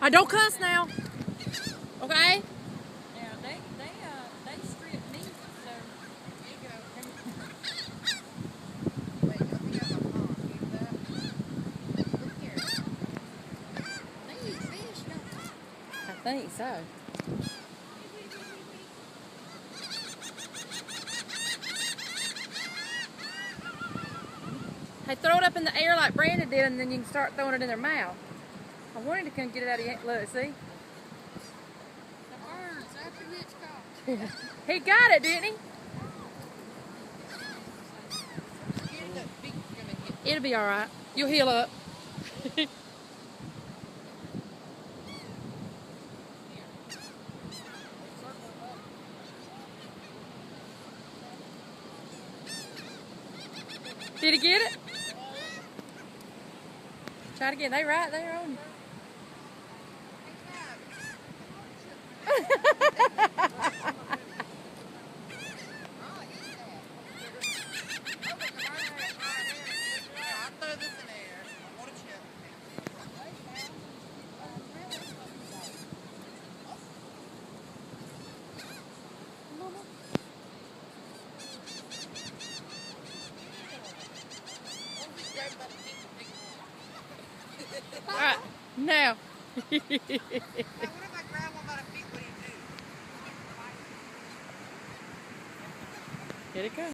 Alright, don't cuss now. Okay? Yeah, they strip meat, so There you go. Wait, I think I have my mom. Give that. Look here. They eat fish, don't they? I think so. Hey, throw it up in the air like Brandon did, and then you can start throwing it in their mouth. I wanted to come get it out of your look, see? The birds after Hitchcock. He got it, didn't he? Here, the beak's gonna hit. It'll be alright. You'll heal up. Did he get it? Try it again. They right there on you. Alright, now. What if I grab one by the feet? What do you do? Here it goes.